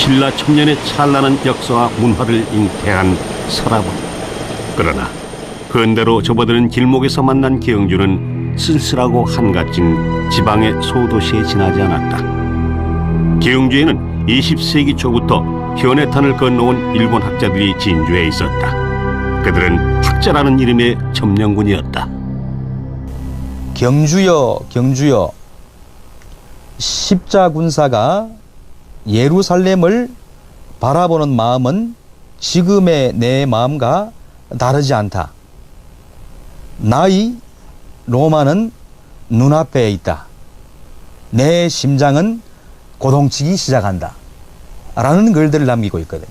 신라 천년의 찬란한 역사와 문화를 잉태한 서라본. 그러나 근대로 접어드는 길목에서 만난 경주는 쓸쓸하고 한갓진 지방의 소도시에 지나지 않았다. 경주에는 20세기 초부터 현해탄을 건너온 일본 학자들이 진주해 있었다. 그들은 학자라는 이름의 점령군이었다. 경주여, 경주여. 십자군사가 예루살렘을 바라보는 마음은 지금의 내 마음과 다르지 않다. 나의 로마는 눈앞에 있다. 내 심장은 고동치기 시작한다. 라는 글들을 남기고 있거든요.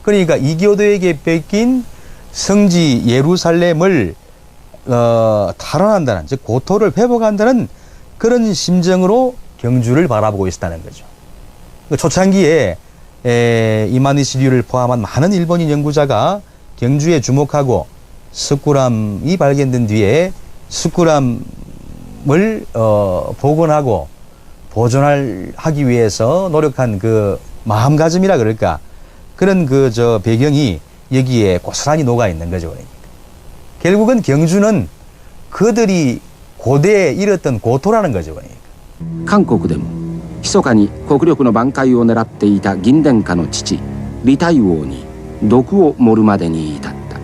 그러니까 이교도에게 뺏긴 성지 예루살렘을 탈환한다는, 즉 고토를 회복한다는 그런 심정으로 경주를 바라보고 있었다는 거죠. 초창기에 이마니시류를 포함한 많은 일본인 연구자가 경주에 주목하고 석굴암이 발견된 뒤에 석굴암을 복원하고 보존하기 위해서 노력한 그 마음가짐이라 그럴까, 그런 배경이 여기에 고스란히 녹아 있는 거죠. 그러니까. 결국은 경주는 그들이 고대에 잃었던 고토라는 거죠. 그러니까. 韓国でも密かに国力の挽回を狙っていた銀殿下の父李太王に毒を盛るまでに至った。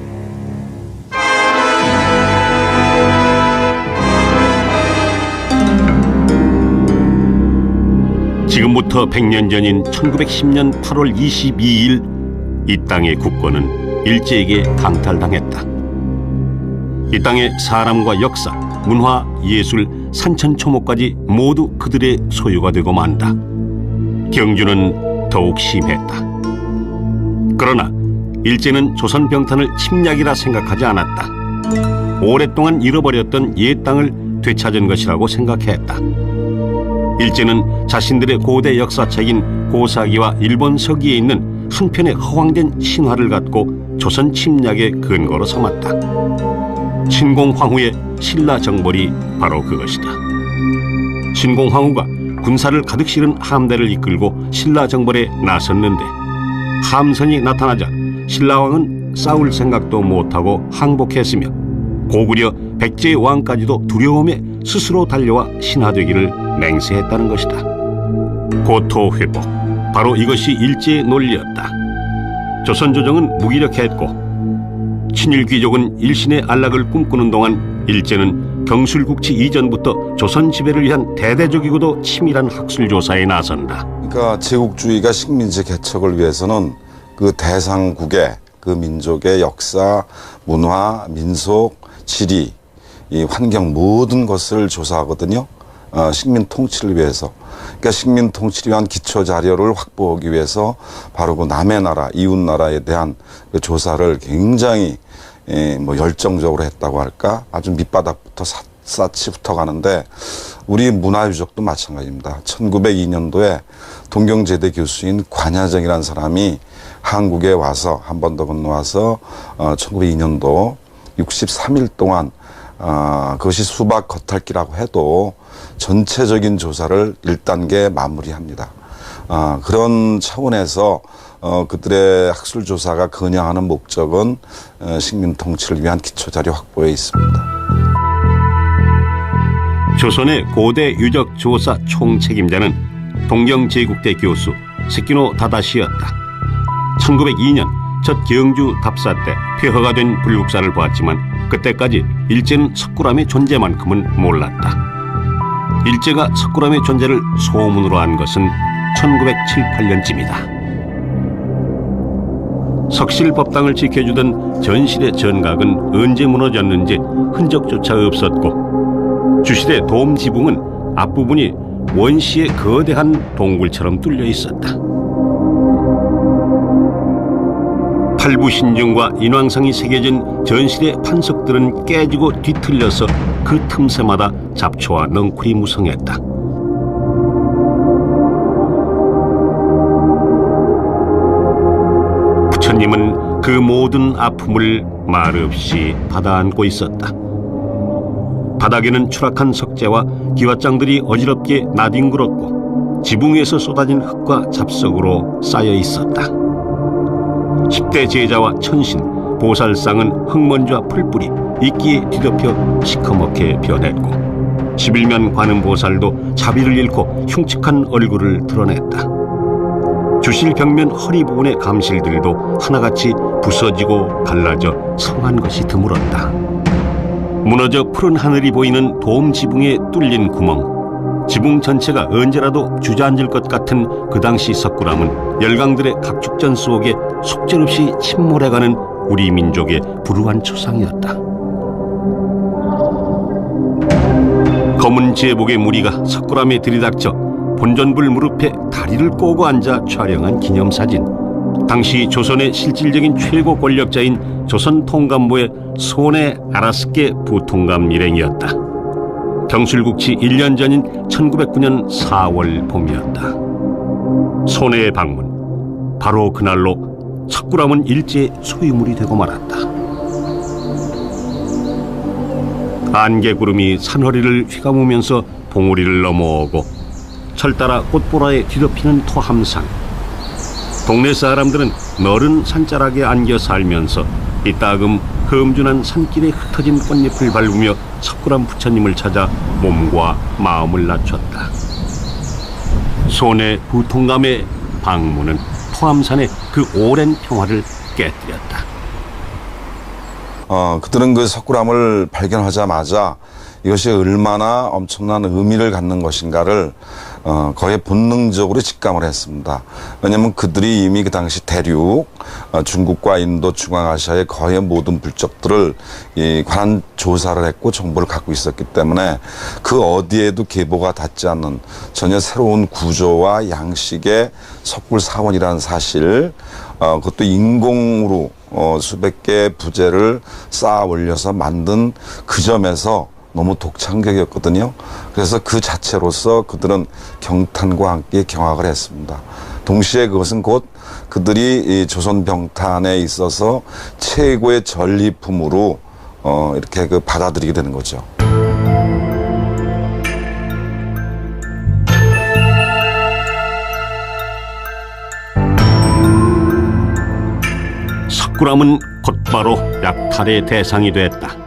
지금부터 100년 전인 1910년 8월 22일 이 땅의 국권은 일제에게 강탈당했다. 이 땅의 사람과 역사, 문화, 예술, 산천초목까지 모두 그들의 소유가 되고 만다. 경주는 더욱 심했다. 그러나 일제는 조선 병탄을 침략이라 생각하지 않았다. 오랫동안 잃어버렸던 옛 땅을 되찾은 것이라고 생각했다. 일제는 자신들의 고대 역사책인 고사기와 일본 서기에 있는 한편의 허황된 신화를 갖고 조선 침략의 근거로 삼았다. 신공황후의 신라 정벌이 바로 그것이다. 신공황후가 군사를 가득 실은 함대를 이끌고 신라 정벌에 나섰는데 함선이 나타나자 신라왕은 싸울 생각도 못하고 항복했으며 고구려 백제 왕까지도 두려움에 스스로 달려와 신하되기를 맹세했다는 것이다. 고토 회복, 바로 이것이 일제의 논리였다. 조선 조정은 무기력했고 친일 귀족은 일신의 안락을 꿈꾸는 동안 일제는 경술국치 이전부터 조선 지배를 위한 대대적이고도 치밀한 학술 조사에 나선다. 그러니까 제국주의가 식민지 개척을 위해서는 그 대상국의 그 민족의 역사, 문화, 민속, 지리, 이 환경 모든 것을 조사하거든요. 식민 통치를 위해서. 그러니까 식민 통치를 위한 기초 자료를 확보하기 위해서 바로 그 남의 나라, 이웃 나라에 대한 그 조사를 굉장히 열정적으로 했다고 할까? 아주 밑바닥부터 샅샅이 붙어가는데 우리 문화유적도 마찬가지입니다. 1902년도에 동경제대 교수인 관야정이라는 사람이 한국에 와서 한 번 더 건너와서 1902년도 63일 동안 그것이 수박 겉핥기라고 해도 전체적인 조사를 1단계 마무리합니다. 그런 차원에서 그들의 학술 조사가 겨냥하는 목적은 식민 통치를 위한 기초자료 확보에 있습니다. 조선의 고대 유적 조사 총책임자는 동경제국대 교수 세키노 다다시였다. 1902년 첫 경주 답사 때 폐허가 된 불국사를 보았지만 그때까지 일제는 석굴암의 존재만큼은 몰랐다. 일제가 석굴암의 존재를 소문으로 한 것은 1907, 8년쯤이다. 석실법당을 지켜주던 전실의 전각은 언제 무너졌는지 흔적조차 없었고 주실의 돔 지붕은 앞부분이 원시의 거대한 동굴처럼 뚫려 있었다. 팔부신중과 인왕성이 새겨진 전실의 판석들은 깨지고 뒤틀려서 그 틈새마다 잡초와 넝쿨이 무성했다. 부처님은 그 모든 아픔을 말없이 받아안고 있었다. 바닥에는 추락한 석재와 기와장들이 어지럽게 나뒹굴었고 지붕 위에서 쏟아진 흙과 잡석으로 쌓여 있었다. 10대 제자와 천신, 보살상은 흙먼지와 풀뿌리, 이끼에 뒤덮여 시커멓게 변했고 11면 관음보살도 자비를 잃고 흉측한 얼굴을 드러냈다. 주실 벽면 허리 부분의 감실들도 하나같이 부서지고 갈라져 성한 것이 드물었다. 무너져 푸른 하늘이 보이는 돔 지붕에 뚫린 구멍, 지붕 전체가 언제라도 주저앉을 것 같은 그 당시 석굴암은 열강들의 각축전 속에 속절없이 침몰해가는 우리 민족의 불우한 초상이었다. 검은 제복의 무리가 석굴암에 들이닥쳐 본전불 무릎에 다리를 꼬고 앉아 촬영한 기념사진. 당시 조선의 실질적인 최고 권력자인 조선 통감부의 손해 아라스케 부통감 일행이었다. 경술국치 1년 전인 1909년 4월 봄이었다. 손해의 방문. 바로 그날로 석굴암은 일제의 소유물이 되고 말았다. 안개구름이 산허리를 휘감으면서 봉우리를 넘어오고 철 따라 꽃보라에 뒤덮이는 토함산. 동네 사람들은 너른 산자락에 안겨 살면서 이따금 험준한 산길에 흩어진 꽃잎을 밟으며 석굴암 부처님을 찾아 몸과 마음을 낮췄다. 손해 부통감의 방문은 토함산의 그 오랜 평화를 깨뜨렸다. 그들은 그 석굴암을 발견하자마자 이것이 얼마나 엄청난 의미를 갖는 것인가를 거의 본능적으로 직감을 했습니다. 왜냐하면 그들이 이미 그 당시 대륙, 중국과 인도, 중앙아시아의 거의 모든 불적들을 관한 조사를 했고 정보를 갖고 있었기 때문에 그 어디에도 계보가 닿지 않는 전혀 새로운 구조와 양식의 석굴 사원이라는 사실, 그것도 인공으로 수백 개의 부재를 쌓아 올려서 만든 그 점에서 너무 독창적이었거든요. 그래서 그 자체로서 그들은 경탄과 함께 경악을 했습니다. 동시에 그것은 곧 그들이 이 조선 병탄에 있어서 최고의 전리품으로 이렇게 그 받아들이게 되는 거죠. 석굴암은 곧바로 약탈의 대상이 됐다.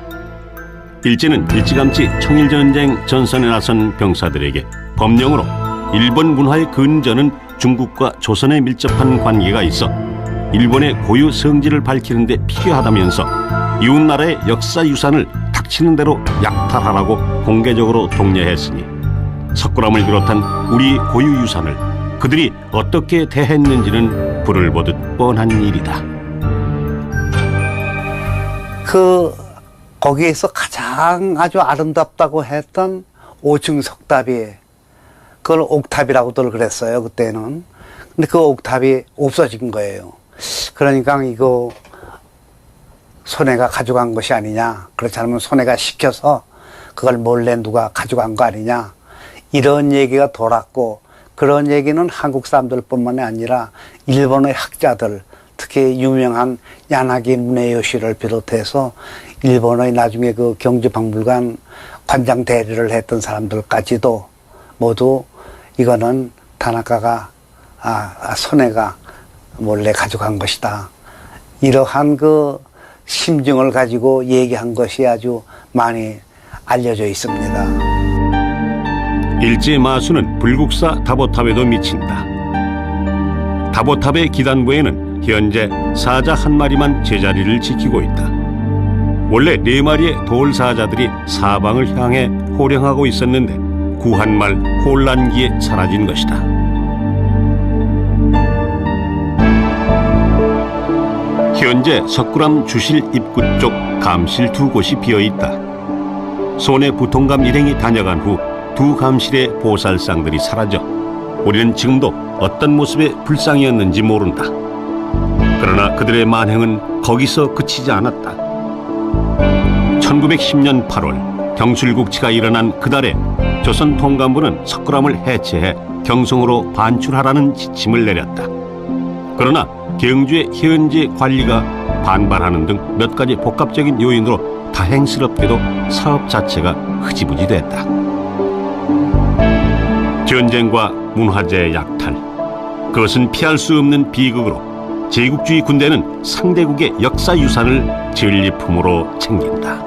일제는 일찌감치 청일전쟁 전선에 나선 병사들에게 법령으로 일본 문화의 근저는 중국과 조선에 밀접한 관계가 있어 일본의 고유 성질을 밝히는 데 필요하다면서 이웃나라의 역사유산을 닥치는 대로 약탈하라고 공개적으로 독려했으니 석굴암을 비롯한 우리 고유유산을 그들이 어떻게 대했는지는 불을 보듯 뻔한 일이다. 거기에서 가장 아주 아름답다고 했던 5층 석탑이, 그걸 옥탑이라고들 그랬어요, 그때는. 근데 그 옥탑이 없어진 거예요. 그러니까 이거 손해가 가져간 것이 아니냐, 그렇지 않으면 손해가 시켜서 그걸 몰래 누가 가져간 거 아니냐, 이런 얘기가 돌았고, 그런 얘기는 한국 사람들뿐만이 아니라 일본의 학자들, 특히 유명한 야나기 문해요시를 비롯해서 일본의 나중에 그 경주박물관 관장 대리를 했던 사람들까지도 모두 이거는 다나카가 손해가 몰래 가져간 것이다, 이러한 그 심증을 가지고 얘기한 것이 아주 많이 알려져 있습니다. 일제 마수는 불국사 다보탑에도 미친다. 다보탑의 기단부에는 현재 사자 한 마리만 제자리를 지키고 있다. 원래 4마리의 돌사자들이 사방을 향해 호령하고 있었는데 구한말 혼란기에 사라진 것이다. 현재 석굴암 주실 입구 쪽 감실 2곳이 비어있다. 손해 부통감 일행이 다녀간 후 2 감실의 보살상들이 사라져 우리는 지금도 어떤 모습의 불상이었는지 모른다. 그러나 그들의 만행은 거기서 그치지 않았다. 1910년 8월 경술국치가 일어난 그달에 조선 통감부는 석굴암을 해체해 경성으로 반출하라는 지침을 내렸다. 그러나 경주의 현지 관리가 반발하는 등 몇 가지 복합적인 요인으로 다행스럽게도 사업 자체가 흐지부지 됐다. 전쟁과 문화재의 약탈, 그것은 피할 수 없는 비극으로 제국주의 군대는 상대국의 역사유산을 전리품으로 챙긴다.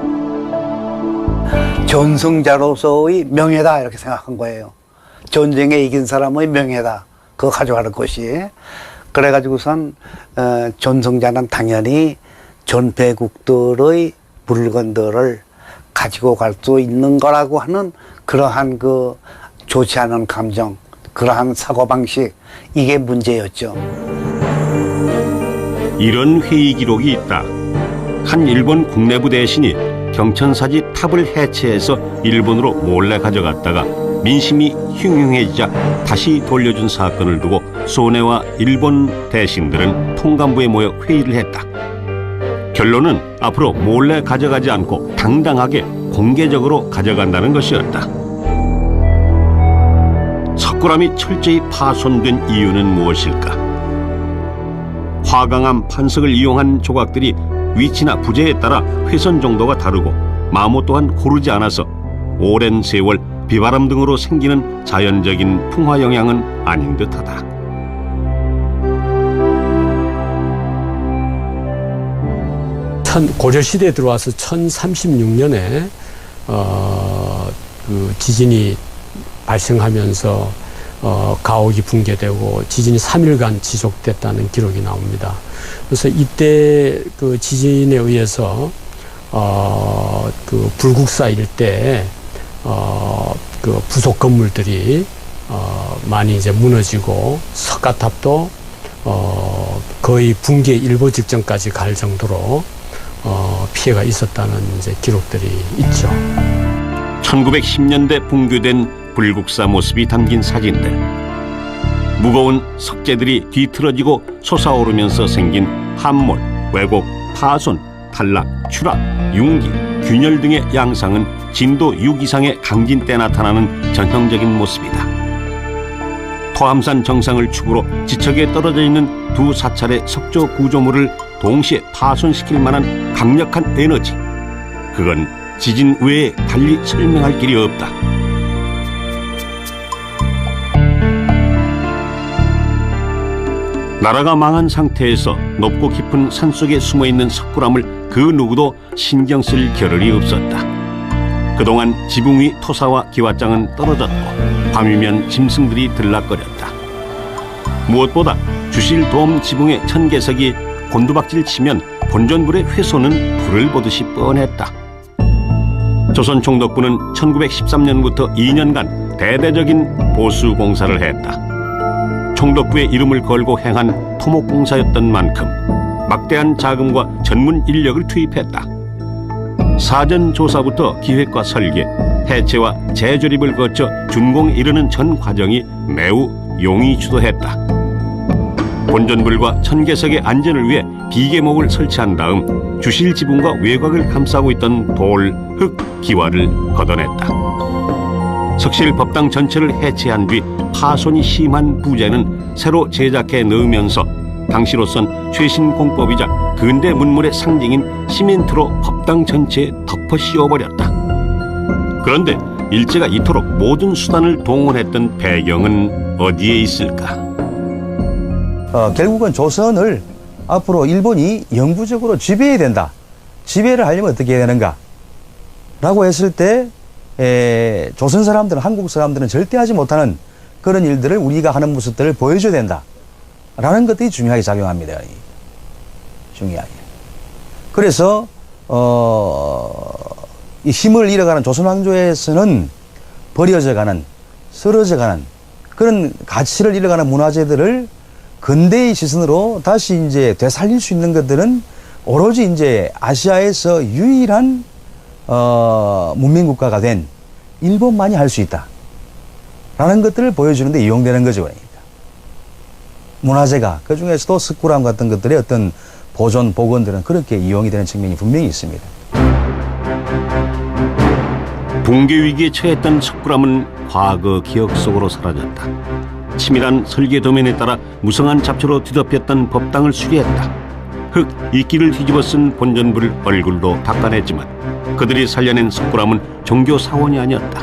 전승자로서의 명예다 이렇게 생각한 거예요. 전쟁에 이긴 사람의 명예다. 그거 가져가는 것이. 그래가지고선 전승자는 당연히 전패국들의 물건들을 가지고 갈 수 있는 거라고 하는 그러한 그 좋지 않은 감정, 그러한 사고방식, 이게 문제였죠. 이런 회의 기록이 있다. 한 일본 국내부 대신이 경천사지 탑을 해체해서 일본으로 몰래 가져갔다가 민심이 흉흉해지자 다시 돌려준 사건을 두고 소네와 일본 대신들은 통감부에 모여 회의를 했다. 결론은 앞으로 몰래 가져가지 않고 당당하게 공개적으로 가져간다는 것이었다. 석굴암이 철저히 파손된 이유는 무엇일까? 화강암 판석을 이용한 조각들이 위치나 부재에 따라 훼손 정도가 다르고 마모 또한 고르지 않아서 오랜 세월 비바람 등으로 생기는 자연적인 풍화 영향은 아닌 듯하다. 고려시대에 들어와서 1036년에 그 지진이 발생하면서 가옥이 붕괴되고 지진이 3일간 지속됐다는 기록이 나옵니다. 그래서 이때 그 지진에 의해서 그 불국사 일대에 그 부속 건물들이 많이 이제 무너지고 석가탑도 거의 붕괴 일보 직전까지 갈 정도로 피해가 있었다는 이제 기록들이 있죠. 1910년대 붕괴된 불국사 모습이 담긴 사진들. 무거운 석재들이 뒤틀어지고 솟아오르면서 생긴 함몰, 왜곡, 파손, 탈락, 추락, 융기, 균열 등의 양상은 진도 6 이상의 강진 때 나타나는 전형적인 모습이다. 토함산 정상을 축으로 지척에 떨어져 있는 두 사찰의 석조 구조물을 동시에 파손시킬 만한 강력한 에너지. 그건 지진 외에 달리 설명할 길이 없다. 나라가 망한 상태에서 높고 깊은 산속에 숨어있는 석굴암을 그 누구도 신경 쓸 겨를이 없었다. 그동안 지붕 위 토사와 기와장은 떨어졌고 밤이면 짐승들이 들락거렸다. 무엇보다 주실 돔 지붕의 천개석이 곤두박질 치면 본전불의 훼손은 불을 보듯이 뻔했다. 조선 총독부는 1913년부터 2년간 대대적인 보수 공사를 했다. 총독부의 이름을 걸고 행한 토목공사였던 만큼 막대한 자금과 전문 인력을 투입했다. 사전 조사부터 기획과 설계, 해체와 재조립을 거쳐 준공에 이르는 전 과정이 매우 용이 주도했다. 본전불과 천개석의 안전을 위해 비계목을 설치한 다음 주실 지붕과 외곽을 감싸고 있던 돌, 흙, 기와를 걷어냈다. 석실 법당 전체를 해체한 뒤 파손이 심한 부재는 새로 제작해 넣으면서 당시로선 최신 공법이자 근대 문물의 상징인 시멘트로 법당 전체에 덮어 씌워버렸다. 그런데 일제가 이토록 모든 수단을 동원했던 배경은 어디에 있을까? 결국은 조선을 앞으로 일본이 영구적으로 지배해야 된다. 지배를 하려면 어떻게 해야 되는가? 라고 했을 때 조선 사람들은, 한국 사람들은 절대 하지 못하는 그런 일들을 우리가 하는 모습들을 보여줘야 된다. 라는 것들이 중요하게 작용합니다. 중요하게. 그래서 이 힘을 잃어가는 조선 왕조에서는 버려져가는, 쓰러져가는 그런 가치를 잃어가는 문화재들을 근대의 시선으로 다시 이제 되살릴 수 있는 것들은 오로지 이제 아시아에서 유일한 문명국가가 된 일본만이 할 수 있다. 라는 것들을 보여주는데 이용되는 거죠. 그러니까. 문화재가, 그 중에서도 석굴암 같은 것들의 어떤 보존, 복원들은 그렇게 이용이 되는 측면이 분명히 있습니다. 붕괴 위기에 처했던 석굴암은 과거 기억 속으로 사라졌다. 치밀한 설계 도면에 따라 무성한 잡초로 뒤덮였던 법당을 수리했다. 흙, 이끼를 뒤집어 쓴 본전불을 얼굴로 닦아냈지만 그들이 살려낸 석굴암은 종교 사원이 아니었다.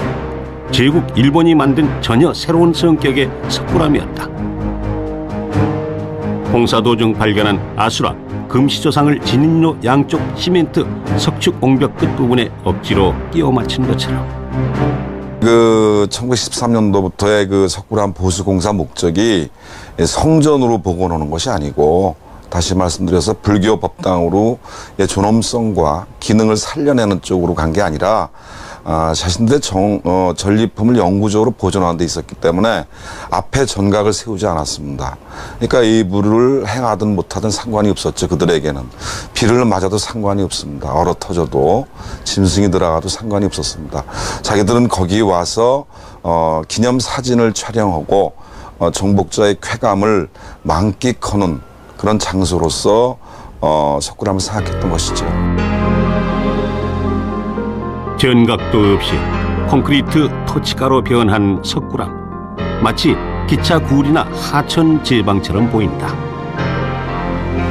제국 일본이 만든 전혀 새로운 성격의 석굴암이었다. 공사 도중 발견한 아수라, 금시조상을 진입로 양쪽 시멘트 석축 옹벽 끝부분에 억지로 끼워 맞춘 것처럼. 1913년도부터의 그 석굴암 보수 공사 목적이 성전으로 복원하는 것이 아니고, 다시 말씀드려서 불교 법당으로 존엄성과 기능을 살려내는 쪽으로 간 게 아니라 자신들의 전리품을 영구적으로 보존하는 데 있었기 때문에 앞에 전각을 세우지 않았습니다. 그러니까 이 물을 행하든 못하든 상관이 없었죠. 그들에게는 비를 맞아도 상관이 없습니다. 얼어 터져도 짐승이 들어가도 상관이 없었습니다. 자기들은 거기 와서 기념 사진을 촬영하고 정복자의 쾌감을 만끽하는 그런 장소로서 석굴암을 생각했던 것이죠. 전각도 없이 콘크리트 토치가로 변한 석굴암, 마치 기차 굴이나 하천 제방처럼 보인다.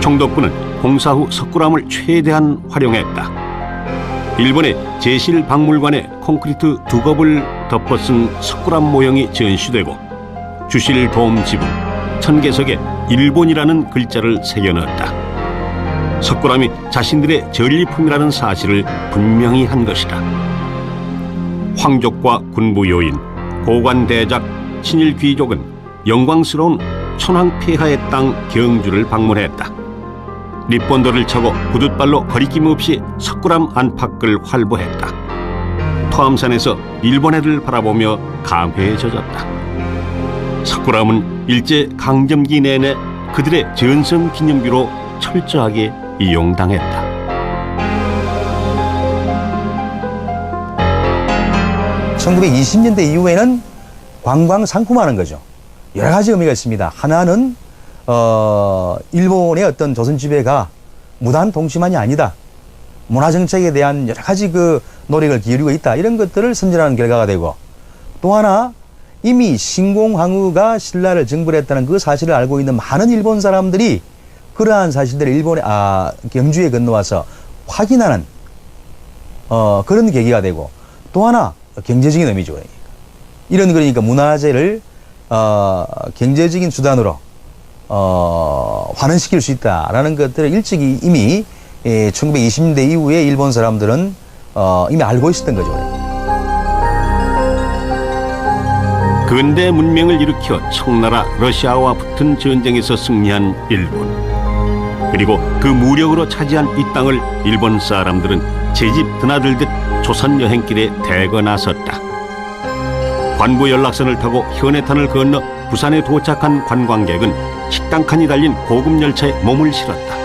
총독부는 공사 후 석굴암을 최대한 활용했다. 일본의 제실박물관에 콘크리트 2겁을 덮어 쓴 석굴암 모형이 전시되고 주실 도움 지붕, 천개석에 일본이라는 글자를 새겨 넣었다. 석굴암이 자신들의 전리품이라는 사실을 분명히 한 것이다. 황족과 군부 요인, 고관 대작, 친일 귀족은 영광스러운 천황폐하의 땅 경주를 방문했다. 립본도를 차고 구둣발로 거리낌 없이 석굴암 안팎을 활보했다. 토암산에서 일본해를 바라보며 감회에 젖었다. 석굴암은 일제 강점기 내내 그들의 전성 기념비로 철저하게 이용당했다. (1920년대) 이후에는 관광 상품화하는 거죠. 여러 가지 의미가 있습니다. 하나는 일본의 어떤 조선 지배가 무단 통치만이 아니다. 문화 정책에 대한 여러 가지 그 노력을 기울이고 있다. 이런 것들을 선전하는 결과가 되고, 또 하나 이미 신공항우가 신라를 정벌했다는 그 사실을 알고 있는 많은 일본 사람들이 그러한 사실들을 일본의 경주에 건너와서 확인하는 그런 계기가 되고, 또 하나 경제적인 의미죠. 이런 그러니까 문화재를 경제적인 수단으로 환원시킬 수 있다라는 것들을 일찍이 이미 1920년대 이후에 일본 사람들은 이미 알고 있었던 거죠. 근대 문명을 일으켜 청나라 러시아와 붙은 전쟁에서 승리한 일본. 그리고 그 무력으로 차지한 이 땅을 일본 사람들은 제집 드나들듯 조선 여행길에 대거 나섰다. 관부 연락선을 타고 현해탄을 건너 부산에 도착한 관광객은 식당 칸이 달린 고급 열차에 몸을 실었다.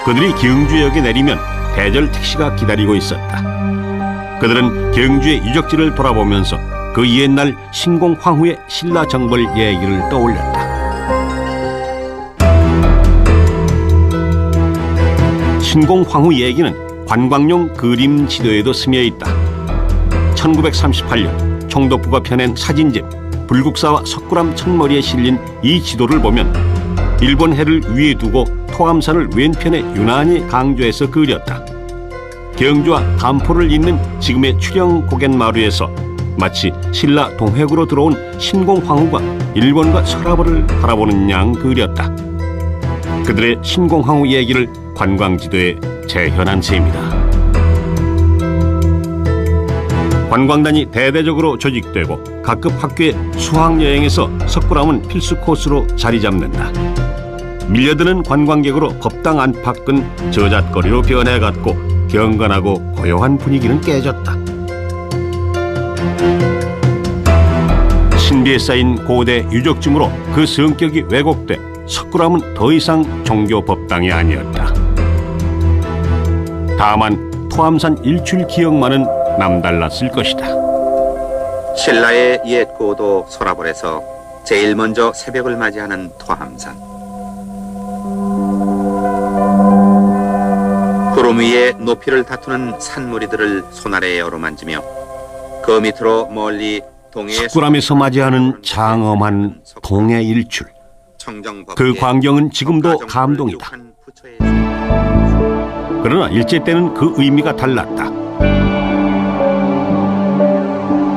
그들이 경주역에 내리면 대절 택시가 기다리고 있었다. 그들은 경주의 유적지를 돌아보면서 그 옛날 신공황후의 신라 정벌 얘기를 떠올렸다. 신공황후 얘기는 관광용 그림 지도에도 스며 있다. 1938년 총독부가 펴낸 사진집 불국사와 석굴암 첫머리에 실린 이 지도를 보면 일본 해를 위에 두고 토암산을 왼편에 유난히 강조해서 그렸다. 경주와 간포를 잇는 지금의 출영 고갯마루에서 마치 신라 동획으로 들어온 신공황후가 일본과 서라벌을 바라보는 양 그렸다. 그들의 신공황후 얘기를 관광지도에 재현한 셈이다. 관광단이 대대적으로 조직되고 각급 학교의 수학여행에서 석굴암은 필수 코스로 자리 잡는다. 밀려드는 관광객으로 법당 안팎은 저잣거리로 변해갔고 경건하고 고요한 분위기는 깨졌다. 신비에 쌓인 고대 유적지물로 그 성격이 왜곡돼 석굴암은 더 이상 종교 법당이 아니었다. 다만 토암산 일출 기억만은 남달랐을 것이다. 신라의 옛 고도 소라벌에서 제일 먼저 새벽을 맞이하는 토암산. 구름 위에 높이를 다투는 산무리들을 손아래에 어루만지며 그 밑으로 멀리 동해의 석굴암에서 맞이하는 장엄한 동해 일출. 그 광경은 지금도 감동이다. 그러나 일제 때는 그 의미가 달랐다.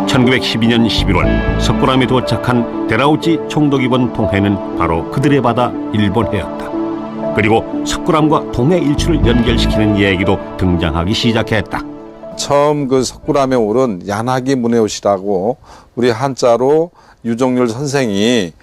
1912년 11월 석굴암에 도착한 데라우치 총독 이번 통해는 바로 그들의 바다 일본해였다. 그리고 석굴암과 동해 일출을 연결시키는 얘기도 등장하기 시작했다. 처음 그 석굴암에 오른 야나기 문해옷이라고 우리 한자로 유정률 선생이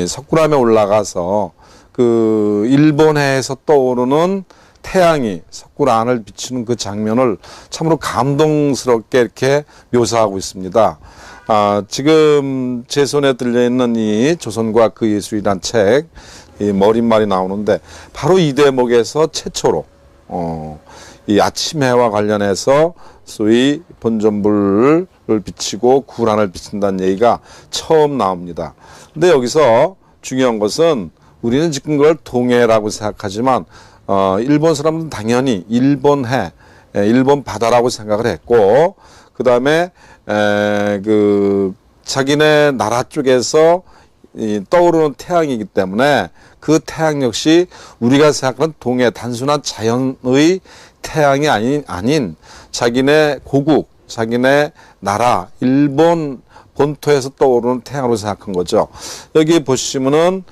석굴암에 올라가서 그 일본해에서 떠오르는 태양이 석굴암을 비추는 그 장면을 참으로 감동스럽게 이렇게 묘사하고 있습니다. 지금 제 손에 들려있는 이 조선과학 그 예술이란 책, 이 머릿말이 나오는데 바로 이 대목에서 최초로 이 아침해와 관련해서 소위 본전불을 비치고 구란을 비친다는 얘기가 처음 나옵니다. 근데 여기서 중요한 것은 우리는 지금 그걸 동해라고 생각하지만 일본 사람은 당연히 일본해, 일본 바다라고 생각을 했고, 그 다음에 그 자기네 나라 쪽에서 떠오르는 태양이기 때문에 그 태양 역시 우리가 생각하는 동해 단순한 자연의 태양이 아닌 자기네 고국, 자기네 나라, 일본 본토에서 떠오르는 태양으로 생각한 거죠. 여기 보시면은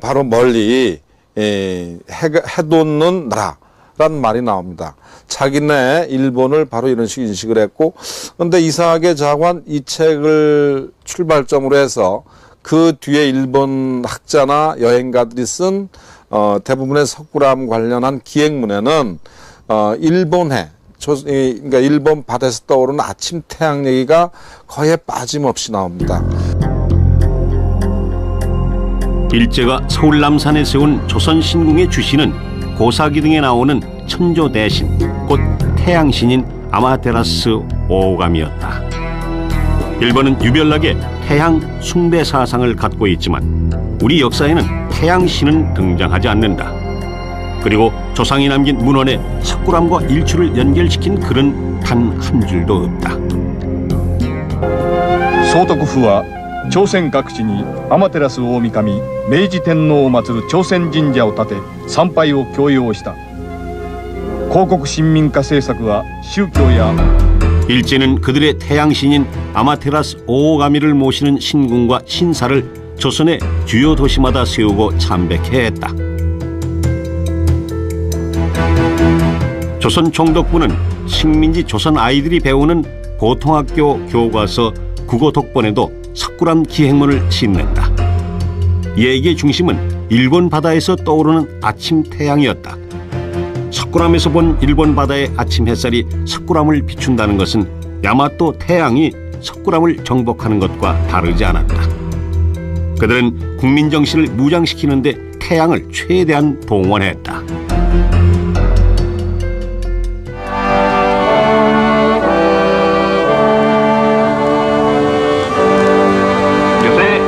바로 멀리 해돋는 나라라는 말이 나옵니다. 자기네 일본을 바로 이런 식으로 인식을 했고, 그런데 이상하게 자관 이 책을 출발점으로 해서 그 뒤에 일본 학자나 여행가들이 쓴 대부분의 석굴암 관련한 기행문에는 일본해, 그러니까 일본 바다에서 떠오르는 아침 태양 얘기가 거의 빠짐없이 나옵니다. 일제가 서울 남산에 세운 조선 신궁의 주신은 고사기 등에 나오는 천조 대신, 곧 태양신인 아마테라스 오오감이었다. 일본은 유별나게 태양 숭배 사상을 갖고 있지만 우리 역사에는 태양신은 등장하지 않는다. 그리고 조상이 남긴 문헌에 석굴암과 일출을 연결시킨 글은 단 한 줄도 없다. 総督府は朝鮮各地に天照大神明治天皇を祀る朝鮮神社を建て参拝を強要した。広告親民化政策は宗教や 일제는 그들의 태양신인 아마테라스 오오가미를 모시는 신궁과 신사를 조선의 주요 도시마다 세우고 참배케 했다. 조선 총독부는 식민지 조선 아이들이 배우는 고등학교 교과서 국어 독본에도 석굴암 기행문을 짓는다. 얘기의 중심은 일본 바다에서 떠오르는 아침 태양이었다. 석굴암에서 본 일본 바다의 아침 햇살이 석굴암을 비춘다는 것은 야마토 태양이 석굴암을 정복하는 것과 다르지 않았다. 그들은 국민 정신을 무장시키는 데 태양을 최대한 동원했다. 요새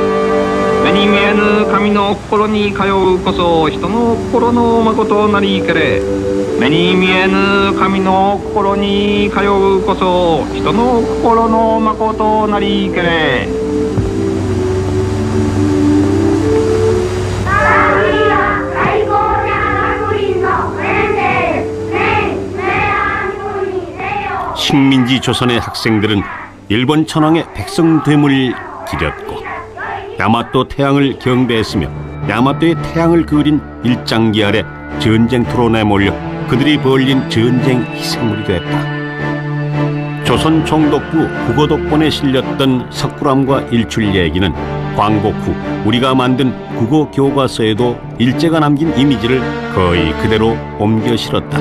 目に見えぬ神の心に通うこそ人の心の誠なりけれ目に見えぬ神の心に通うこそ人の心の誠なりけれ 식민지 조선의 학생들은 일본 천황의 백성되물을 기렸고 야마토 태양을 경배했으며 야마토의 태양을 그린 일장기 아래 전쟁터로 내몰려 그들이 벌린 전쟁 희생물이 됐다. 조선 총독부 국어독본에 실렸던 석굴암과 일출 얘기는 광복 후 우리가 만든 국어 교과서에도 일제가 남긴 이미지를 거의 그대로 옮겨 실었다.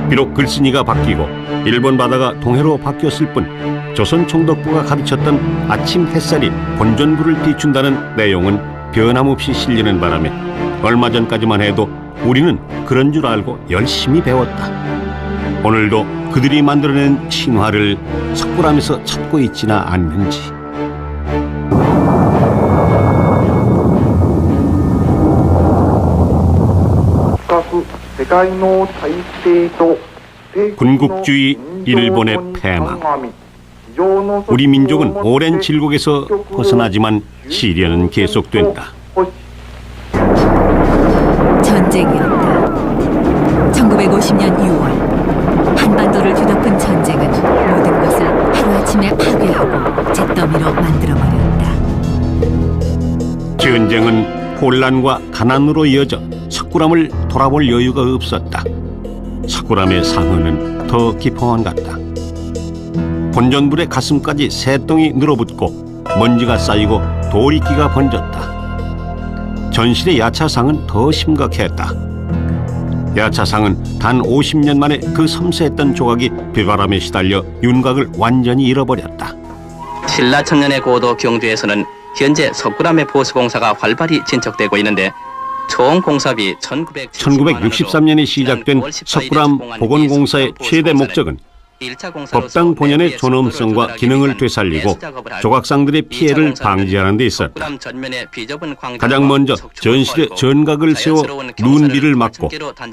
비록 글쓴이가 바뀌고 일본 바다가 동해로 바뀌었을 뿐 조선 총독부가 가르쳤던 아침 햇살이 본전부를 비춘다는 내용은 변함없이 실리는 바람에 얼마 전까지만 해도 우리는 그런 줄 알고 열심히 배웠다. 오늘도 그들이 만들어낸 신화를 석굴암에서 찾고 있지나 않는지. 군국주의 일본의 패망. 우리 민족은 오랜 질곡에서 벗어나지만 시련은 계속된다. 전쟁이었다. 1950년 6월 한반도를 뒤덮은 전쟁은 모든 것을 하루아침에 하루아침에 파괴하고 잿더미로 만들어버렸다. 전쟁은 혼란과 가난으로 이어져 석굴암을 돌아볼 여유가 없었다. 석굴암의 상흔은 더 깊어만 갔다. 본전불의 가슴까지 새똥이 늘어붙고 먼지가 쌓이고 돌이끼가 번졌다. 전실의 야차상은 더 심각했다. 야차상은 단 50년 만에 그 섬세했던 조각이 비바람에 시달려 윤곽을 완전히 잃어버렸다. 신라 청년의 고도 경주에서는 현재 석굴암의 보수공사가 활발히 진척되고 있는데 총 공사비 1963년에 시작된 석굴암 복원공사의 최대 목적은 법당 본연의 존엄성과 기능을 되살리고 조각상들의 피해를 방지하는 데 있었다. 가장 먼저 전실의 전각을 세워 눈비를 막고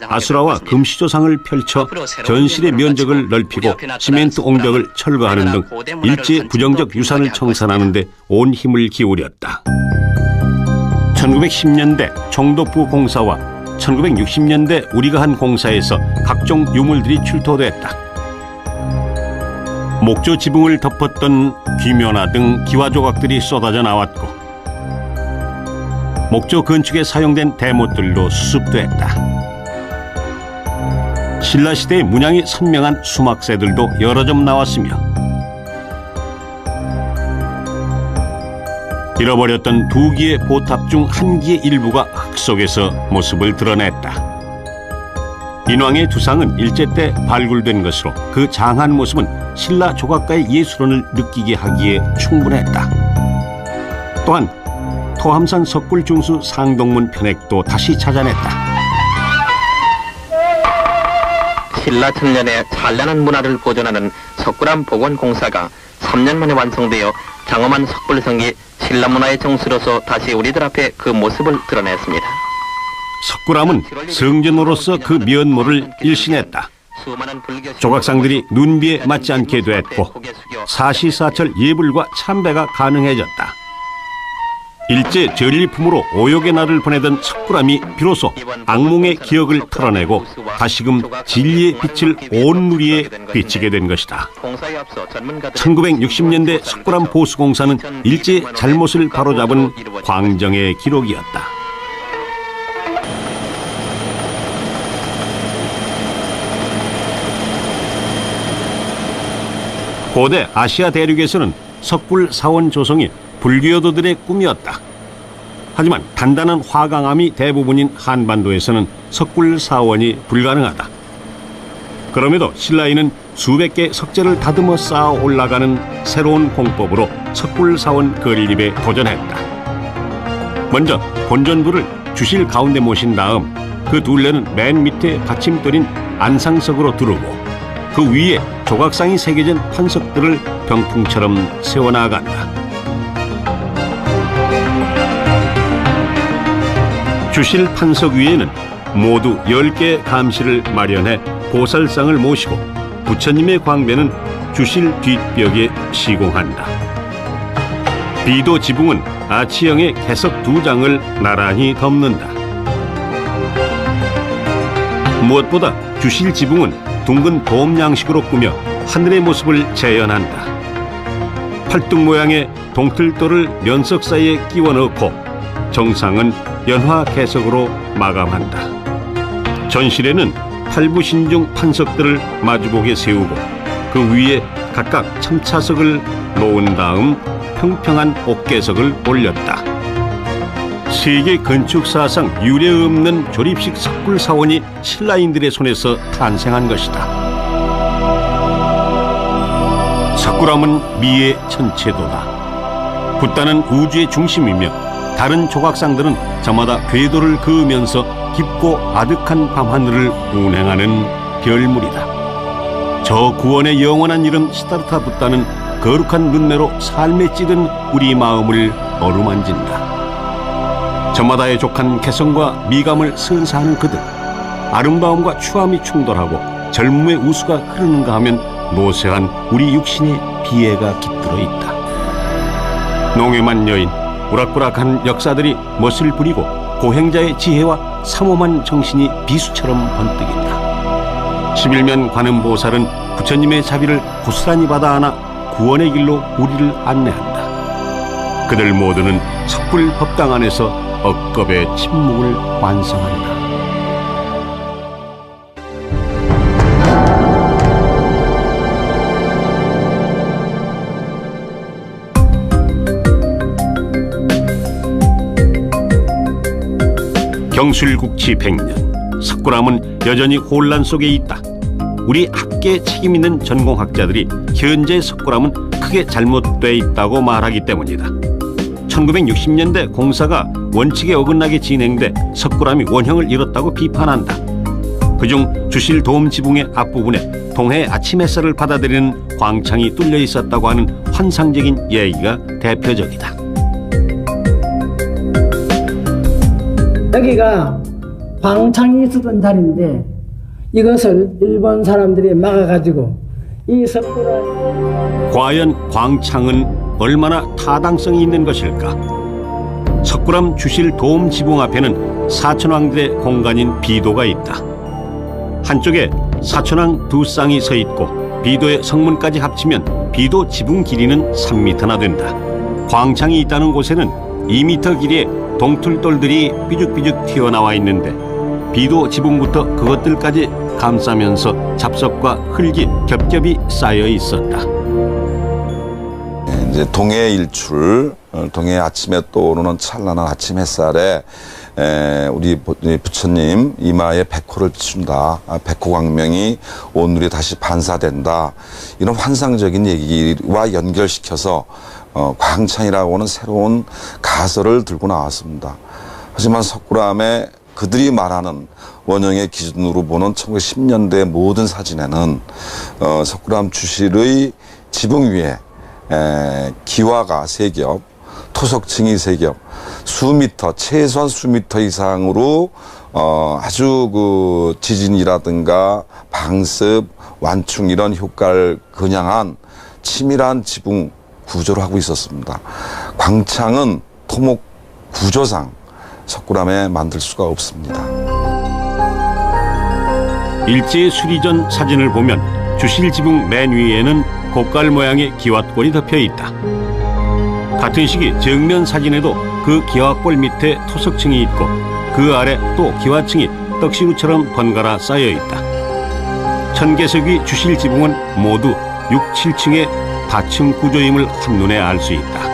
아수라와 금시조상을 펼쳐 전실의 면적을 넓히고 시멘트 옹벽을 철거하는 등 일제 부정적 유산을 청산하는 데 온 힘을 기울였다. 1910년대 총독부 공사와 1960년대 우리가 한 공사에서 각종 유물들이 출토됐다. 목조 지붕을 덮었던 귀묘나 등 기와조각들이 쏟아져 나왔고 목조 건축에 사용된 대못들도 수습됐다. 신라시대의 문양이 선명한 수막새들도 여러 점 나왔으며 잃어버렸던 두 기의 보탑 중 한 기의 일부가 흙 속에서 모습을 드러냈다. 인왕의 두상은 일제 때 발굴된 것으로 그 장한 모습은 신라 조각가의 예술원을 느끼게 하기에 충분했다. 또한 토함산 석굴중수 상동문 편액도 다시 찾아냈다. 신라 청년의 찬란한 문화를 보존하는 석굴암 복원공사가 3년 만에 완성되어 장엄한 석불성이 신라 문화의 정수로서 다시 우리들 앞에 그 모습을 드러냈습니다. 석굴암은 성전으로서 그 면모를 일신했다. 조각상들이 눈비에 맞지 않게 됐고 사시사철 예불과 참배가 가능해졌다. 일제 전리품으로 오욕의 날을 보내던 석굴암이 비로소 악몽의 기억을 털어내고 다시금 진리의 빛을 온 누리에 비치게 된 것이다. 1960년대 석굴암 보수공사는 일제의 잘못을 바로잡은 광정의 기록이었다. 고대 아시아 대륙에서는 석굴 사원 조성이 불교도들의 꿈이었다. 하지만 단단한 화강암이 대부분인 한반도에서는 석굴 사원이 불가능하다. 그럼에도 신라인은 수백 개 석재를 다듬어 쌓아 올라가는 새로운 공법으로 석굴 사원 건립에 도전했다. 먼저 본전부를 주실 가운데 모신 다음 그 둘레는 맨 밑에 받침돌인 안상석으로 두르고 그 위에 조각상이 새겨진 판석들을 병풍처럼 세워나간다. 주실 판석 위에는 모두 10개의 감시를 마련해 보살상을 모시고 부처님의 광배는 주실 뒷벽에 시공한다. 비도 지붕은 아치형의 개석 2장을 나란히 덮는다. 무엇보다 주실 지붕은 둥근 돔 양식으로 꾸며 하늘의 모습을 재현한다. 팔뚝 모양의 동틀돌을 면석 사이에 끼워 넣고 정상은 연화 개석으로 마감한다. 전실에는 팔부신중 판석들을 마주보게 세우고 그 위에 각각 참차석을 놓은 다음 평평한 옥개석을 올렸다. 세계 건축사상 유례없는 조립식 석굴 사원이 신라인들의 손에서 탄생한 것이다. 석굴암은 미의 천체도다. 붓다는 우주의 중심이며 다른 조각상들은 저마다 궤도를 그으면서 깊고 아득한 밤하늘을 운행하는 별물이다. 저 구원의 영원한 이름 시다르타 붓다는 거룩한 눈매로 삶에 찌든 우리 마음을 어루만진다. 저마다의 족한 개성과 미감을 선사하는 그들, 아름다움과 추함이 충돌하고 젊음의 우수가 흐르는가 하면 노쇠한 우리 육신의 비애가 깃들어 있다. 농염한 여인, 우락부락한 역사들이 멋을 부리고 고행자의 지혜와 삼엄한 정신이 비수처럼 번뜩인다. 11면 관음보살은 부처님의 자비를 고스란히 받아 안아 구원의 길로 우리를 안내한다. 그들 모두는 섣불 법당 안에서 억겁의 침묵을 완성한다. 경술국치 100년, 석굴암은 여전히 혼란 속에 있다. 우리 학계에 책임 있는 전공학자들이 현재 석굴암은 크게 잘못돼 있다고 말하기 때문이다. 1960년대 공사가 원칙에 어긋나게 진행돼 석굴암이 원형을 잃었다고 비판한다. 그중 주실 도움 지붕의 앞부분에 동해 아침 햇살을 받아들이는 광창이 뚫려 있었다고 하는 환상적인 얘기가 대표적이다. 여기가 광창이 있었던 자리인데 이것을 일본 사람들이 막아가지고 이 석굴암. 과연 광창은 얼마나 타당성이 있는 것일까? 석굴암 주실 도움 지붕 앞에는 사천왕들의 공간인 비도가 있다. 한쪽에 사천왕 두 쌍이 서 있고 비도의 성문까지 합치면 비도 지붕 길이는 3m나 된다. 광창이 있다는 곳에는 2m 길이의 동틀돌들이 삐죽삐죽 튀어나와 있는데 비도 지붕부터 그것들까지 감싸면서 잡석과 흙이 겹겹이 쌓여 있었다. 이제 동해 일출, 동해 아침에 떠오르는 찬란한 아침 햇살에 우리 부처님 이마에 백호를 비춘다. 백호 광명이 온누리에 다시 반사된다. 이런 환상적인 얘기와 연결시켜서 광창이라고 하는 새로운 가설을 들고 나왔습니다. 하지만 석굴암에 그들이 말하는 원형의 기준으로 보는 1910년대 모든 사진에는 석굴암 주실의 지붕 위에 기와가 3겹, 토석층이 3겹, 수미터, 최소한 수미터 이상으로 아주 그 지진이라든가 방습, 완충 이런 효과를 겨냥한 치밀한 지붕 구조를 하고 있었습니다. 광창은 토목 구조상 석굴암에 만들 수가 없습니다. 일제 수리 전 사진을 보면 주실 지붕 맨 위에는 곡갈 모양의 기와골이 덮여 있다. 같은 시기 정면 사진에도 그 기와골 밑에 토석층이 있고 그 아래 또 기와층이 떡시루처럼 번갈아 쌓여 있다. 천개석위 주실 지붕은 모두 6, 7층의 다층 구조임을 한눈에 알 수 있다.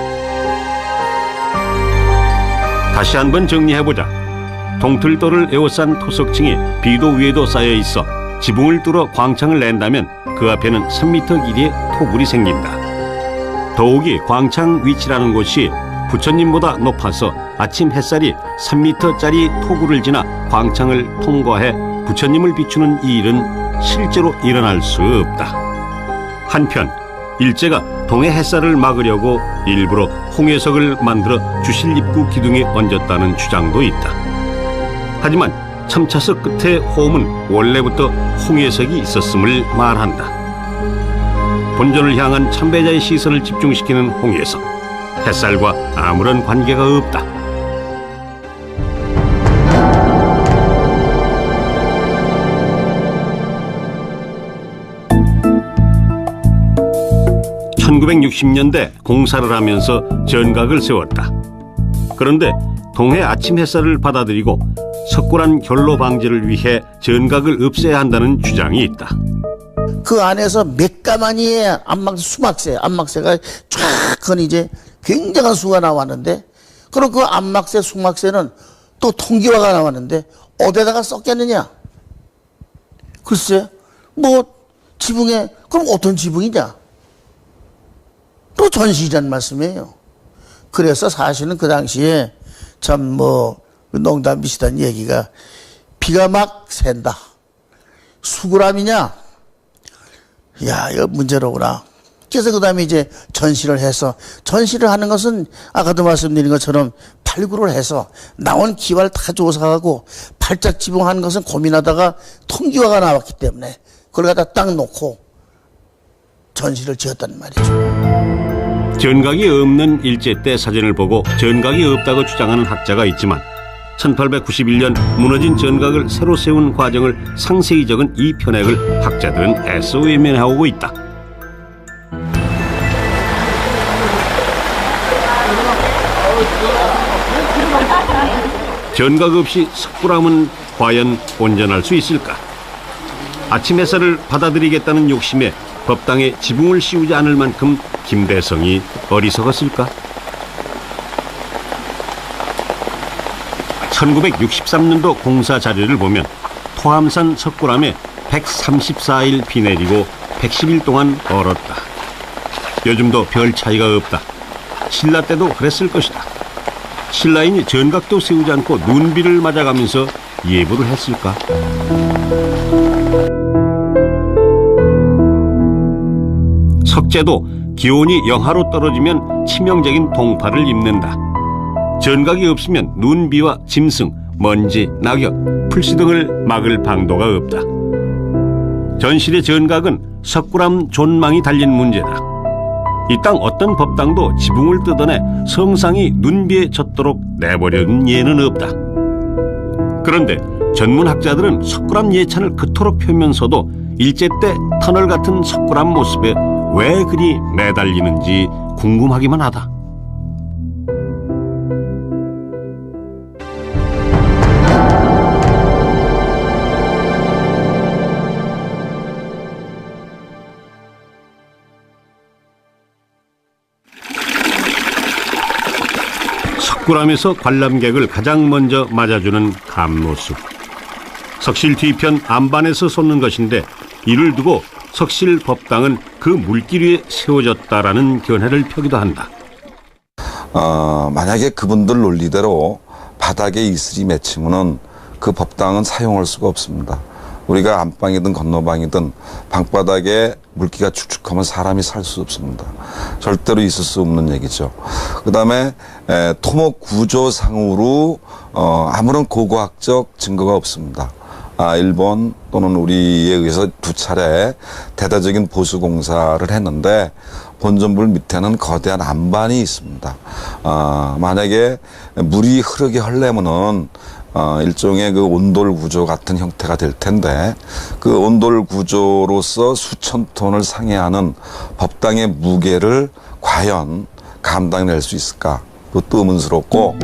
다시 한번 정리해보자. 동틀돌을 에워싼 토석층이 비도 위에도 쌓여 있어 지붕을 뚫어 광창을 낸다면 그 앞에는 3m 길이의 토굴이 생긴다. 더욱이 광창 위치라는 곳이 부처님보다 높아서 아침 햇살이 3m짜리 토굴을 지나 광창을 통과해 부처님을 비추는 이 일은 실제로 일어날 수 없다. 한편 일제가 동해 햇살을 막으려고 일부러 홍해석을 만들어 주실 입구 기둥에 얹었다는 주장도 있다. 하지만 참차석 끝에 호음은 원래부터 홍해석이 있었음을 말한다. 본전을 향한 참배자의 시선을 집중시키는 홍해석. 햇살과 아무런 관계가 없다. (1960년대) 공사를 하면서 전각을 세웠다. 그런데 동해 아침 햇살을 받아들이고 석굴암 결로 방지를 위해 전각을 없애야 한다는 주장이 있다. 그 안에서 몇 가마니의 안막새가 쫙 이제 굉장한 수가 나왔는데, 그럼 그 안막새, 수막새는 또 통기화가 나왔는데 어디다가 썼겠느냐? 글쎄, 뭐 지붕에 그럼 어떤 지붕이냐? 또 전시란 말씀이에요. 그래서 사실은 그 당시에 참 뭐 농담 비슷한 얘기가, 비가 막 샌다. 수굴암이냐? 야, 이거 문제로구나. 그래서 그 다음에 이제 전시를 해서, 전시를 하는 것은 아까도 말씀드린 것처럼 발굴을 해서 나온 기와를 다 조사하고 발작 지붕하는 것은 고민하다가 통기화가 나왔기 때문에 그걸 갖다 딱 놓고 전시를 지었단 말이죠. 전각이 없는 일제 때 사진을 보고 전각이 없다고 주장하는 학자가 있지만 1891년 무너진 전각을 새로 세운 과정을 상세히 적은 이 편액을 학자들은 애써 외면하고 있다. 견각 없이 석굴암은 과연 온전할 수 있을까? 아침 햇살을 받아들이겠다는 욕심에 법당에 지붕을 씌우지 않을 만큼 김대성이 어리석었을까? 1963년도 공사 자료를 보면 토암산 석굴암에 134일 비 내리고 110일 동안 얼었다. 요즘도 별 차이가 없다. 신라 때도 그랬을 것이다. 신라인이 전각도 세우지 않고 눈비를 맞아가면서 예보를 했을까? 석재도 기온이 영하로 떨어지면 치명적인 동파를 입는다. 전각이 없으면 눈비와 짐승, 먼지, 낙엽, 풀씨 등을 막을 방도가 없다. 전실의 전각은 석굴암 존망이 달린 문제다. 이 땅 어떤 법당도 지붕을 뜯어내 성상이 눈비에 젖도록 내버려둔 예는 없다. 그런데 전문학자들은 석굴암 예찬을 그토록 펴면서도 일제 때 터널 같은 석굴암 모습에 왜 그리 매달리는지 궁금하기만 하다. 석굴암에서 관람객을 가장 먼저 맞아주는 감로수. 석실 뒤편 안반에서 솟는 것인데 이를 두고 석실 법당은 그 물길 위에 세워졌다라는 견해를 펴기도 한다. 만약에 그분들 논리대로 바닥에 이슬이 맺히면은 그 법당은 사용할 수가 없습니다. 우리가 안방이든 건너방이든 방바닥에 물기가 축축하면 사람이 살 수 없습니다. 절대로 있을 수 없는 얘기죠. 그 다음에 토목 구조상으로 아무런 고고학적 증거가 없습니다. 일본 또는 우리에 의해서 2차례 대대적인 보수 공사를 했는데 본전불 밑에는 거대한 안반이 있습니다. 만약에 물이 흐르게 하려면은 일종의 그 온돌 구조 같은 형태가 될 텐데 그 온돌 구조로서 수천 톤을 상회하는 법당의 무게를 과연 감당해낼 수 있을까? 그것도 의문스럽고.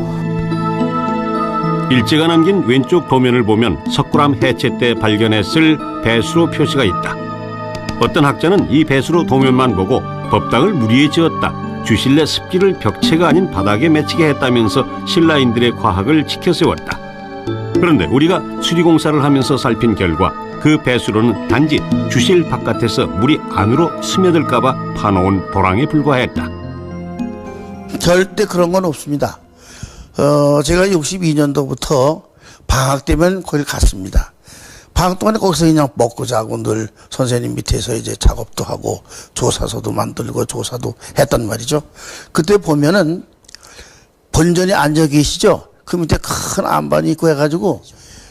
일제가 남긴 왼쪽 도면을 보면 석굴암 해체 때 발견했을 배수로 표시가 있다. 어떤 학자는 이 배수로 도면만 보고 법당을 무리에 지었다, 주실내 습기를 벽체가 아닌 바닥에 맺히게 했다면서 신라인들의 과학을 지켜세웠다. 그런데 우리가 수리공사를 하면서 살핀 결과 그 배수로는 단지 주실 바깥에서 물이 안으로 스며들까봐 파놓은 도랑에 불과했다. 절대 그런 건 없습니다. 제가 62년도부터 방학 되면 거길 갔습니다. 방학 동안에 거기서 그냥 먹고 자고 늘 선생님 밑에서 이제 작업도 하고 조사서도 만들고 조사도 했단 말이죠. 그때 보면은 본전에 앉아 계시죠? 그 밑에 큰 안반이 있고 해가지고,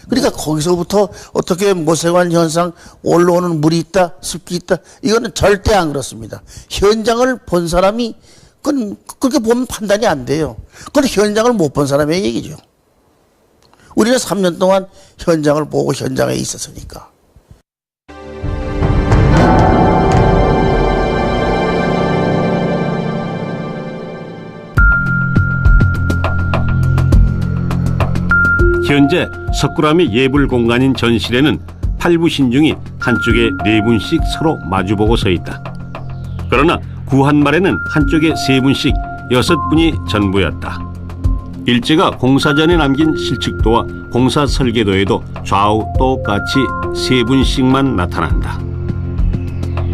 그러니까 거기서부터 어떻게 모세관 현상, 올라오는 물이 있다, 습기 있다, 이거는 절대 안 그렇습니다. 현장을 본 사람이, 그건 그렇게 보면 판단이 안 돼요. 그건 현장을 못 본 사람의 얘기죠. 우리가 3년 동안 현장을 보고 현장에 있었으니까. 현재 석굴암의 예불 공간인 전실에는 8부 신중이 한쪽에 4분씩 서로 마주보고 서 있다. 그러나 구한말에는 한쪽에 3분씩 6분이 전부였다. 일제가 공사 전에 남긴 실측도와 공사 설계도에도 좌우 똑같이 3분씩만 나타난다.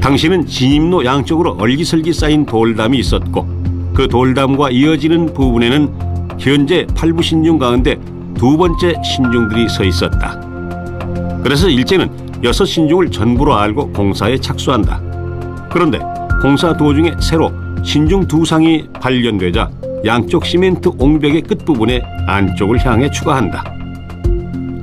당시는 진입로 양쪽으로 얼기설기 쌓인 돌담이 있었고 그 돌담과 이어지는 부분에는 현재 8부 신중 가운데 2번째 신중들이 서 있었다. 그래서 일제는 6신중을 전부로 알고 공사에 착수한다. 그런데 공사 도중에 새로 신중 2상이 발견되자 양쪽 시멘트 옹벽의 끝부분에 안쪽을 향해 추가한다.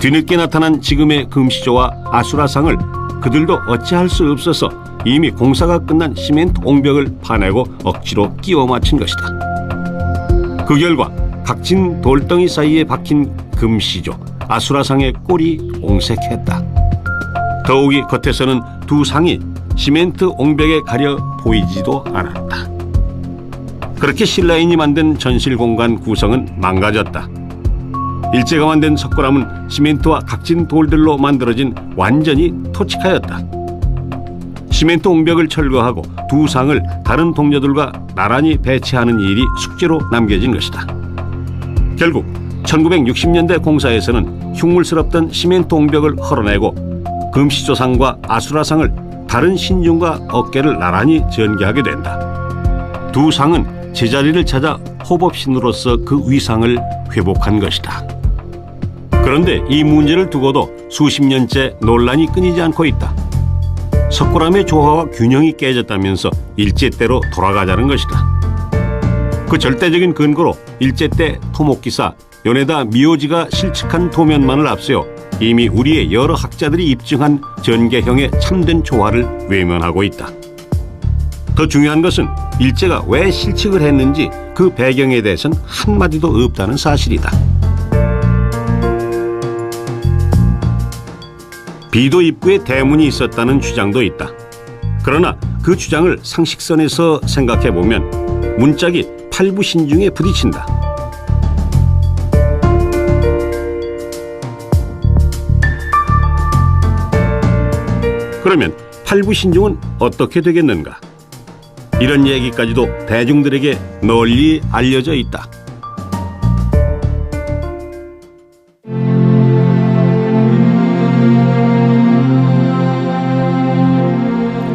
뒤늦게 나타난 지금의 금시조와 아수라상을 그들도 어찌할 수 없어서 이미 공사가 끝난 시멘트 옹벽을 파내고 억지로 끼워 맞춘 것이다. 그 결과 각진 돌덩이 사이에 박힌 금시조, 아수라상의 꼴이 옹색했다. 더욱이 겉에서는 2상이 시멘트 옹벽에 가려 보이지도 않았다. 그렇게 신라인이 만든 전실 공간 구성은 망가졌다. 일제가 만든 석굴암은 시멘트와 각진 돌들로 만들어진 완전히 토칙하였다. 시멘트 옹벽을 철거하고 두 상을 다른 동료들과 나란히 배치하는 일이 숙제로 남겨진 것이다. 결국 1960년대 공사에서는 흉물스럽던 시멘트 옹벽을 헐어내고 금시조상과 아수라상을 다른 신중과 어깨를 나란히 전개하게 된다. 두 상은 제자리를 찾아 호법신으로서 그 위상을 회복한 것이다. 그런데 이 문제를 두고도 수십 년째 논란이 끊이지 않고 있다. 석굴암의 조화와 균형이 깨졌다면서 일제 때로 돌아가자는 것이다. 그 절대적인 근거로 일제 때 토목기사 요네다 미오지가 실측한 도면만을 앞세워 이미 우리의 여러 학자들이 입증한 전개형의 참된 조화를 외면하고 있다. 더 중요한 것은 일제가 왜 실측을 했는지 그 배경에 대해서는 한마디도 없다는 사실이다. 비도 입구에 대문이 있었다는 주장도 있다. 그러나 그 주장을 상식선에서 생각해보면 문짝이 팔부신중에 부딪힌다. 그러면 팔부신중은 어떻게 되겠는가? 이런 얘기까지도 대중들에게 널리 알려져 있다.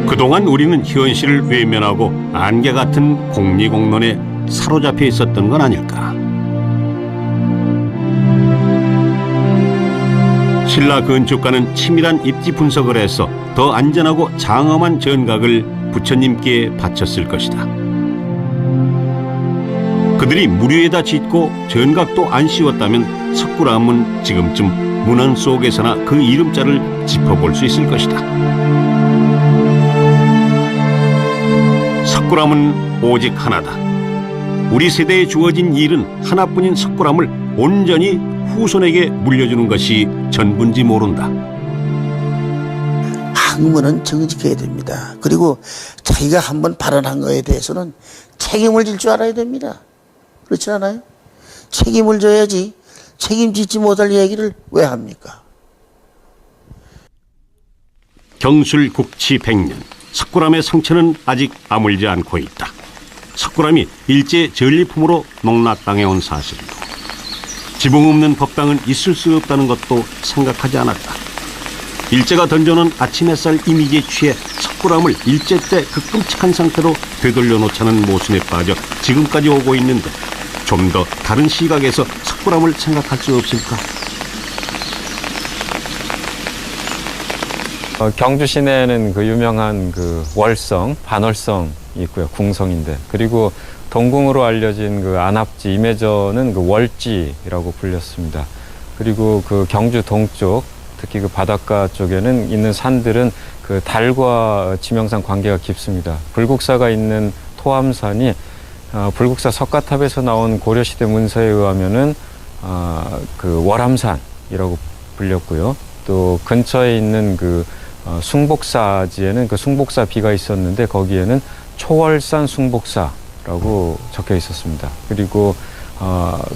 그동안 우리는 현실을 외면하고 안개 같은 공리공론에 사로잡혀 있었던 건 아닐까? 신라 건축가는 치밀한 입지 분석을 해서 더 안전하고 장엄한 전각을 부처님께 바쳤을 것이다. 그들이 물 위에다 짓고 전각도 안 씌웠다면 석굴암은 지금쯤 문헌 속에서나 그 이름자를 짚어볼 수 있을 것이다. 석굴암은 오직 하나다. 우리 세대에 주어진 일은 하나뿐인 석굴암을 온전히 후손에게 물려주는 것이 전부인지 모른다. 학문은 정직해야 됩니다. 그리고 자기가 한번 발언한 거에 대해서는 책임을 질 줄 알아야 됩니다. 그렇지 않아요? 책임을 져야지 책임지지 못할 얘기를 왜 합니까? 경술 국치 100년, 석굴암의 상처는 아직 아물지 않고 있다. 석굴암이 일제 전리품으로 농락당해 온 사실도, 지붕 없는 법당은 있을 수 없다는 것도 생각하지 않았다. 일제가 던져놓은 아침 햇살 이미지에 취해 석굴암을 일제 때 그 끔찍한 상태로 되돌려 놓자는 모순에 빠져 지금까지 오고 있는데 좀 더 다른 시각에서 석굴암을 생각할 수 없을까? 경주 시내에는 그 유명한 그 월성, 반월성이 있고요. 궁성인데. 그리고 동궁으로 알려진 그 안압지, 임해전은 그 월지라고 불렸습니다. 그리고 그 경주 동쪽, 특히 그 바닷가 쪽에는 있는 산들은 그 달과 지명상 관계가 깊습니다. 불국사가 있는 토암산이 불국사 석가탑에서 나온 고려시대 문서에 의하면은 그 월암산이라고 불렸고요. 또 근처에 있는 그 숭복사지에는 그 숭복사비가 있었는데 거기에는 초월산 숭복사라고 적혀 있었습니다. 그리고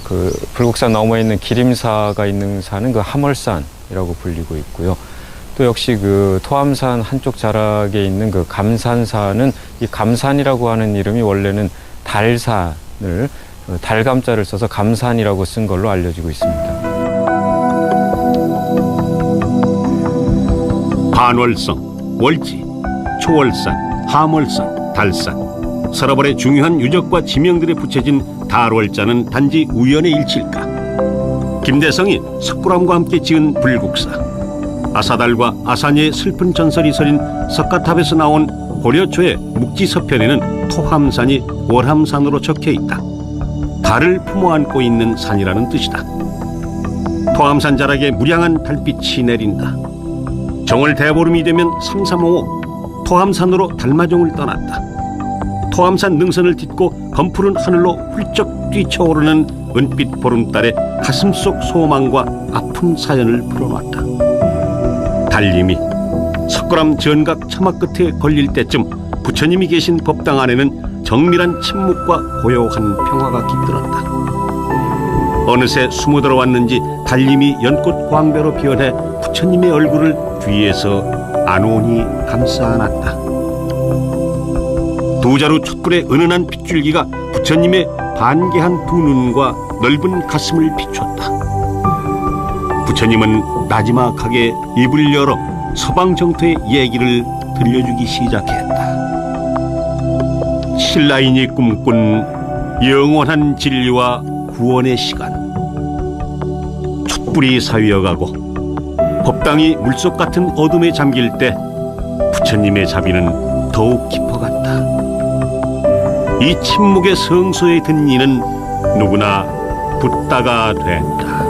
그 불국사 너머에 있는 기림사가 있는 산은 그 함월산이라고 불리고 있고요. 또 역시 그 토암산 한쪽 자락에 있는 그 감산산은 이 감산이라고 하는 이름이 원래는 달산을 달감자를 써서 감산이라고 쓴 걸로 알려지고 있습니다. 반월성, 월지, 초월산, 함월산, 달산, 서로벌의 중요한 유적과 지명들에 붙여진 달월자는 단지 우연의 일치일까? 김대성이 석굴암과 함께 지은 불국사, 아사달과 아사니의 슬픈 전설이 서린 석가탑에서 나온 고려 초의 묵지서편에는 토함산이 월함산으로 적혀 있다. 달을 품어 안고 있는 산이라는 뜻이다. 토함산 자락에 무량한 달빛이 내린다. 정월 대보름이 되면 3355 토함산으로 달마종을 떠났다. 토함산 능선을 딛고 검푸른 하늘로 훌쩍 뛰쳐오르는 은빛 보름달에 가슴속 소망과 아픈 사연을 풀어놨다. 달님이 석굴암 전각 처막 끝에 걸릴 때쯤 부처님이 계신 법당 안에는 정밀한 침묵과 고요한 평화가 깃들었다. 어느새 숨어들어왔는지 달님이 연꽃 광배로 변해 부처님의 얼굴을 뒤에서 안온히 감싸 안았다. 두 자루 촛불의 은은한 핏줄기가 부처님의 반개한 두 눈과 넓은 가슴을 비췄다. 부처님은 나지막하게 입을 열어 서방 정토의 얘기를 들려주기 시작했다. 신라인이 꿈꾼 영원한 진리와 구원의 시간. 촛불이 사위어가고 법당이 물속 같은 어둠에 잠길 때 부처님의 자비는 더욱 깊어갔다. 이 침묵의 성소에 든 이는 누구나 붓다가 됐다.